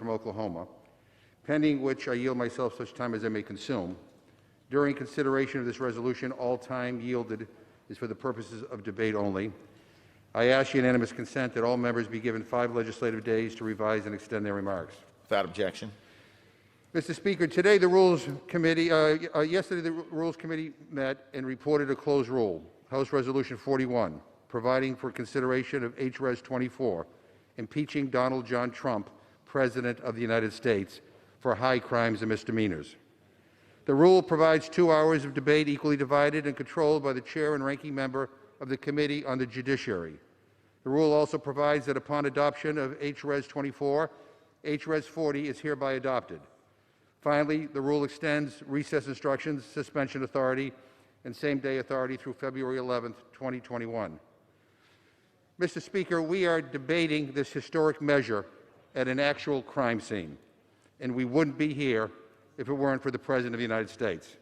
from Oklahoma, pending which I yield myself such time as I may consume. During consideration of this resolution, all time yielded is for the purposes of debate only. I ask unanimous consent that all members be given 5 legislative days to revise and extend their remarks. Without objection. Mr. Speaker, today the Rules Committee, yesterday the Rules Committee met and reported a closed rule, House Resolution 41, providing for consideration of HRes 24, impeaching Donald John Trump, President of the United States, for high crimes and misdemeanors. The rule provides 2 hours of debate equally divided and controlled by the chair and ranking member of the Committee on the Judiciary. The rule also provides that upon adoption of HRes 24, HRes 40 is hereby adopted. Finally, the rule extends recess instructions, suspension authority, and same-day authority through February 11, 2021. Mr. Speaker, we are debating this historic measure at an actual crime scene, and we wouldn't be here if it weren't for the President of the United States.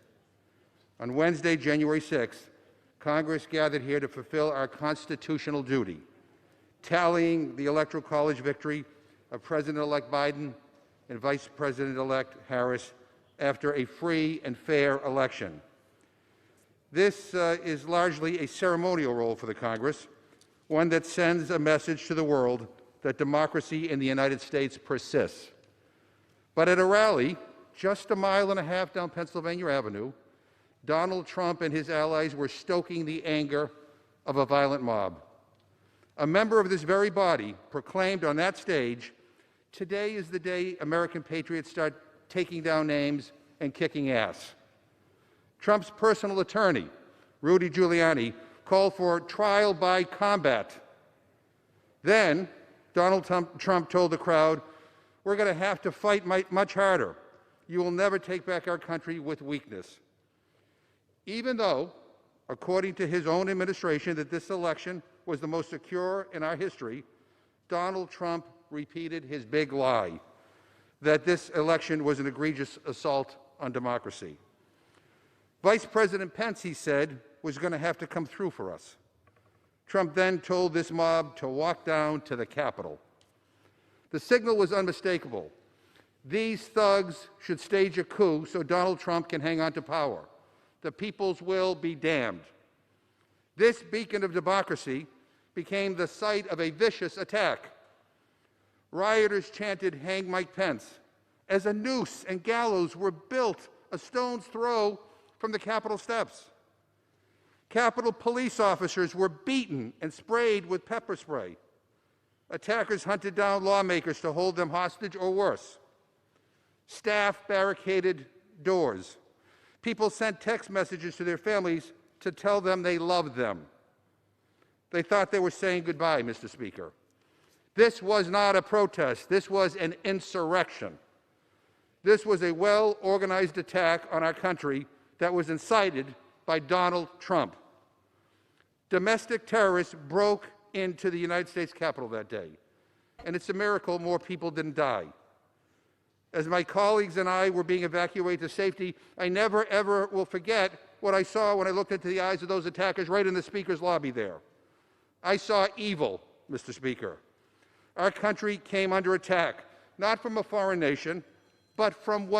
On Wednesday, January 6th, Congress gathered here to fulfill our constitutional duty, tallying the Electoral College victory of President-elect Biden and Vice President-elect Harris after a free and fair election. This is largely a ceremonial role for the Congress, one that sends a message to the world that democracy in the United States persists. But at a rally just a mile and a half down Pennsylvania Avenue, Donald Trump and his allies were stoking the anger of a violent mob. A member of this very body proclaimed on that stage, "Today is the day American patriots start taking down names and kicking ass." Trump's personal attorney, Rudy Giuliani, called for trial by combat. Then Donald Trump told the crowd, "We're going to have to fight much harder. You will never take back our country with weakness." Even though, according to his own administration, that this election was the most secure in our history, Donald Trump repeated his big lie that this election was an egregious assault on democracy. Vice President Pence, he said, was going to have to come through for us. Trump then told this mob to walk down to the Capitol. The signal was unmistakable. These thugs should stage a coup so Donald Trump can hang on to power. The people's will be damned. This beacon of democracy became the site of a vicious attack. Rioters chanted, "Hang Mike Pence," as a noose and gallows were built a stone's throw from the Capitol steps. Capitol police officers were beaten and sprayed with pepper spray. Attackers hunted down lawmakers to hold them hostage or worse. Staff barricaded doors. People sent text messages to their families to tell them they loved them. They thought they were saying goodbye, Mr. Speaker. This was not a protest. This was an insurrection. This was a well-organized attack on our country that was incited by Donald Trump. Domestic terrorists broke into the United States Capitol that day, and it's a miracle more people didn't die. As my colleagues and I were being evacuated to safety, I never, ever will forget what I saw when I looked into the eyes of those attackers right in the Speaker's lobby there. I saw evil, Mr. Speaker. Our country came under attack, not from a foreign nation, but from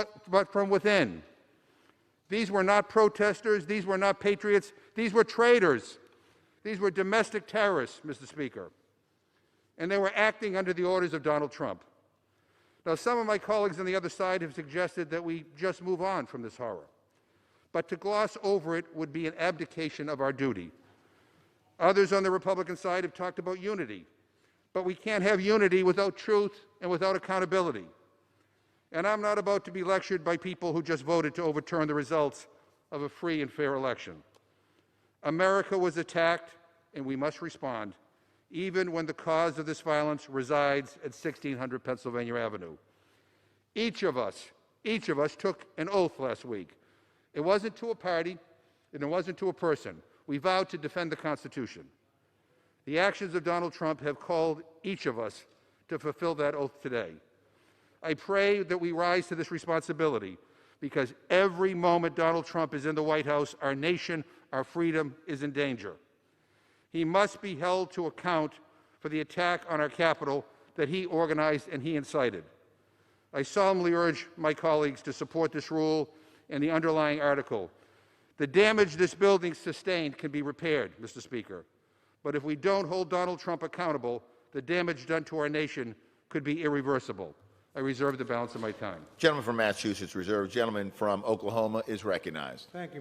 within. These were not protesters. These were not patriots. These were traitors. These were domestic terrorists, Mr. Speaker. And they were acting under the orders of Donald Trump. Now, some of my colleagues on the other side have suggested that we just move on from this horror. But to gloss over it would be an abdication of our duty. Others on the Republican side have talked about unity. But we can't have unity without truth and without accountability. And I'm not about to be lectured by people who just voted to overturn the results of a free and fair election. America was attacked, and we must respond, even when the cause of this violence resides at 1600 Pennsylvania Avenue. Each of us took an oath last week. It wasn't to a party, and it wasn't to a person. We vowed to defend the Constitution. The actions of Donald Trump have called each of us to fulfill that oath today. I pray that we rise to this responsibility, because every moment Donald Trump is in the White House, our nation, our freedom is in danger. He must be held to account for the attack on our Capitol that he organized and he incited. I solemnly urge my colleagues to support this rule and the underlying article. The damage this building sustained can be repaired, Mr. Speaker. But if we don't hold Donald Trump accountable, the damage done to our nation could be irreversible. I reserve the balance of my time. Gentleman from Massachusetts reserved. Gentleman from Oklahoma is recognized. Thank you.